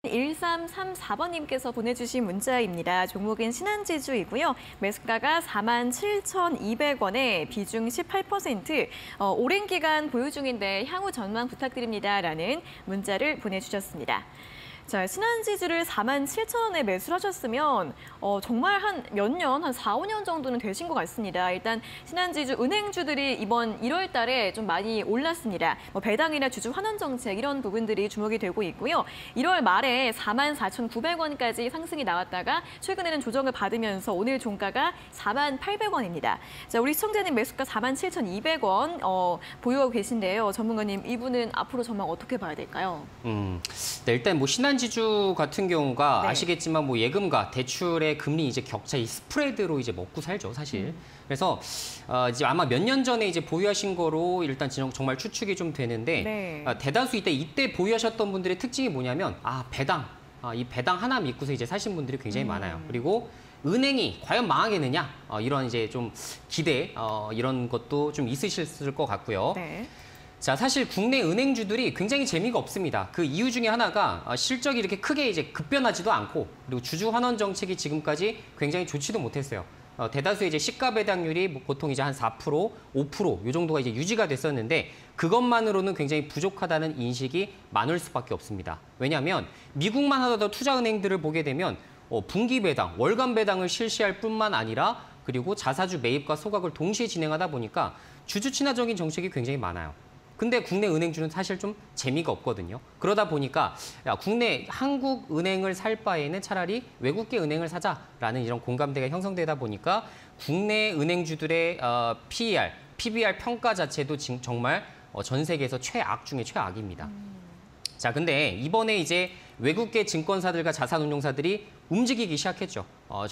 1334번님께서 보내주신 문자입니다. 종목은 신한지주이고요. 매수가가 47,200원에 비중 18%, 오랜 기간 보유 중인데 향후 전망 부탁드립니다라는 문자를 보내주셨습니다. 자, 신한지주를 47,000원에 매수를 하셨으면 정말 한 몇 년, 한 4, 5년 정도는 되신 것 같습니다. 일단 신한지주 은행주들이 이번 1월 달에 좀 많이 올랐습니다. 배당이나 주주 환원 정책 이런 부분들이 주목이 되고 있고요. 1월 말에 44,900원까지 상승이 나왔다가 최근에는 조정을 받으면서 오늘 종가가 48,000원입니다. 자, 우리 시청자님 매수가 47,200원 보유하고 계신데요. 전문가님, 이분은 앞으로 전망 어떻게 봐야 될까요? 네, 일단 신한지주 같은 경우가 네. 아시겠지만 예금과 대출의 금리 이제 격차 이 스프레드로 이제 먹고 살죠, 사실. 그래서 이제 아마 몇 년 전에 이제 보유하신 거로 일단 정말 추측이 좀 되는데 네. 대다수 이때 보유하셨던 분들의 특징이 뭐냐면 배당, 이 배당 하나 믿고서 이제 사신 분들이 굉장히 많아요. 그리고 은행이 과연 망하겠느냐 이런 이제 좀 기대 이런 것도 좀 있으실 것 같고요. 네. 자, 사실 국내 은행주들이 굉장히 재미가 없습니다. 그 이유 중에 하나가 실적이 이렇게 크게 이제 급변하지도 않고, 그리고 주주 환원 정책이 지금까지 굉장히 좋지도 못했어요. 대다수의 이제 시가 배당률이 보통 이제 한 4%, 5% 이 정도가 이제 유지가 됐었는데 그것만으로는 굉장히 부족하다는 인식이 많을 수밖에 없습니다. 왜냐하면 미국만 하더라도 투자은행들을 보게 되면 분기 배당, 월간 배당을 실시할 뿐만 아니라 그리고 자사주 매입과 소각을 동시에 진행하다 보니까 주주 친화적인 정책이 굉장히 많아요. 근데 국내 은행주는 사실 좀 재미가 없거든요. 그러다 보니까 국내 한국 은행을 살 바에는 차라리 외국계 은행을 사자라는 이런 공감대가 형성되다 보니까 국내 은행주들의 PER, PBR 평가 자체도 정말 전 세계에서 최악 중에 최악입니다. 자, 근데 이번에 이제 외국계 증권사들과 자산운용사들이 움직이기 시작했죠.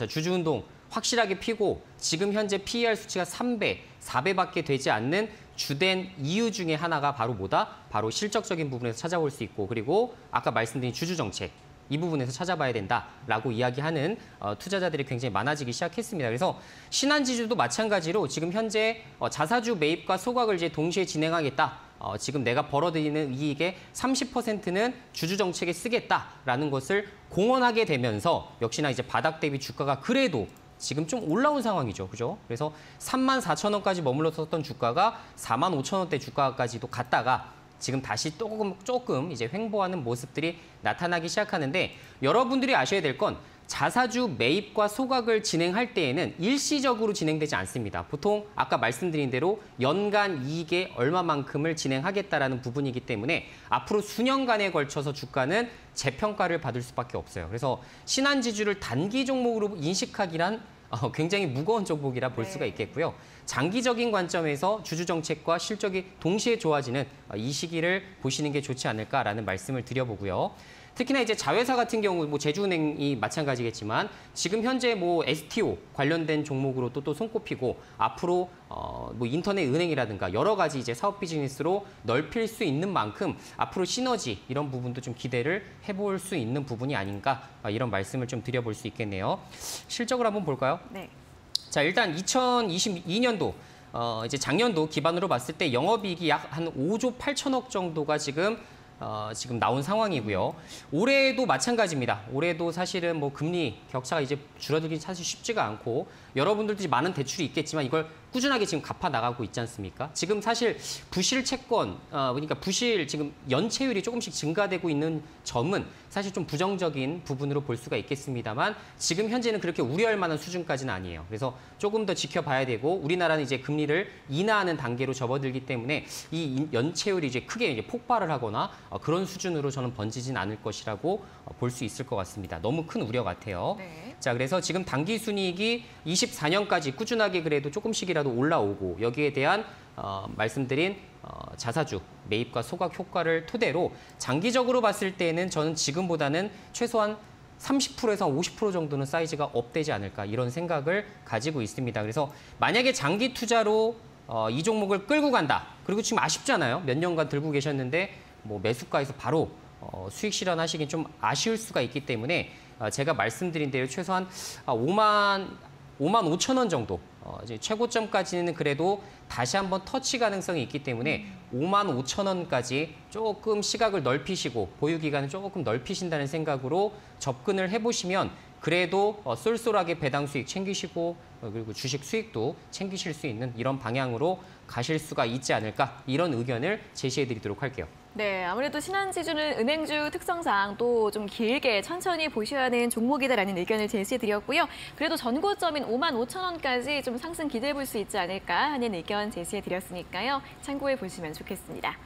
주주운동 확실하게 피고 지금 현재 PER 수치가 3배, 4배밖에 되지 않는 주된 이유 중에 하나가 바로 뭐다? 바로 실적적인 부분에서 찾아올 수 있고, 그리고 아까 말씀드린 주주정책, 이 부분에서 찾아봐야 된다라고 이야기하는 투자자들이 굉장히 많아지기 시작했습니다. 그래서 신한지주도 마찬가지로 지금 현재 자사주 매입과 소각을 이제 동시에 진행하겠다. 지금 내가 벌어들이는 이익의 30%는 주주정책에 쓰겠다라는 것을 공언하게 되면서 역시나 이제 바닥 대비 주가가 그래도 지금 좀 올라온 상황이죠. 그죠? 그래서 34,000원까지 머물렀었던 주가가 45,000원대 주가까지도 갔다가 지금 다시 조금 이제 횡보하는 모습들이 나타나기 시작하는데 여러분들이 아셔야 될 건 자사주 매입과 소각을 진행할 때에는 일시적으로 진행되지 않습니다. 보통 아까 말씀드린 대로 연간 이익의 얼마만큼을 진행하겠다라는 부분이기 때문에 앞으로 수년간에 걸쳐서 주가는 재평가를 받을 수밖에 없어요. 그래서 신한지주를 단기 종목으로 인식하기란 굉장히 무거운 종목이라 볼 수가 있겠고요. 장기적인 관점에서 주주정책과 실적이 동시에 좋아지는 이 시기를 보시는 게 좋지 않을까라는 말씀을 드려보고요. 특히나 이제 자회사 같은 경우 제주은행이 마찬가지겠지만 지금 현재 STO 관련된 종목으로 또 손꼽히고 앞으로 인터넷 은행이라든가 여러 가지 이제 사업 비즈니스로 넓힐 수 있는 만큼 앞으로 시너지 이런 부분도 좀 기대를 해볼 수 있는 부분이 아닌가 이런 말씀을 좀 드려볼 수 있겠네요. 실적을 한번 볼까요? 네. 자, 일단 2022년도 이제 작년도 기반으로 봤을 때 영업이익이 약 한 5조 8천억 정도가 지금 나온 상황이고요. 올해도 마찬가지입니다. 올해도 사실은 금리 격차가 이제 줄어들기 사실 쉽지가 않고 여러분들도 많은 대출이 있겠지만 이걸 꾸준하게 지금 갚아 나가고 있지 않습니까? 지금 사실 부실 채권, 그러니까 부실 지금 연체율이 조금씩 증가되고 있는 점은 사실 좀 부정적인 부분으로 볼 수가 있겠습니다만 지금 현재는 그렇게 우려할 만한 수준까지는 아니에요. 그래서 조금 더 지켜봐야 되고 우리나라는 이제 금리를 인하하는 단계로 접어들기 때문에 이 연체율이 이제 크게 이제 폭발을 하거나 그런 수준으로 저는 번지진 않을 것이라고 볼 수 있을 것 같습니다. 너무 큰 우려 같아요. 네. 자, 그래서 지금 당기순이익이 24년까지 꾸준하게 그래도 조금씩이라도 올라오고 여기에 대한 말씀드린 자사주 매입과 소각 효과를 토대로 장기적으로 봤을 때는 저는 지금보다는 최소한 30%에서 50% 정도는 사이즈가 업되지 않을까 이런 생각을 가지고 있습니다. 그래서 만약에 장기 투자로 이 종목을 끌고 간다. 그리고 지금 아쉽잖아요. 몇 년간 들고 계셨는데 매수가에서 바로 수익 실현하시긴 좀 아쉬울 수가 있기 때문에 제가 말씀드린 대로 최소한 5만 5천 원 정도 이제 최고점까지는 그래도 다시 한번 터치 가능성이 있기 때문에 55,000원까지 조금 시각을 넓히시고 보유 기간을 조금 넓히신다는 생각으로 접근을 해보시면 그래도 쏠쏠하게 배당 수익 챙기시고 그리고 주식 수익도 챙기실 수 있는 이런 방향으로 가실 수가 있지 않을까 이런 의견을 제시해드리도록 할게요. 네, 아무래도 신한지주는 은행주 특성상 또 좀 길게 천천히 보셔야 하는 종목이다라는 의견을 제시해드렸고요. 그래도 전고점인 55,000원까지 좀 상승 기대해 볼 수 있지 않을까 하는 의견 제시해드렸으니까요. 참고해 보시면 좋겠습니다.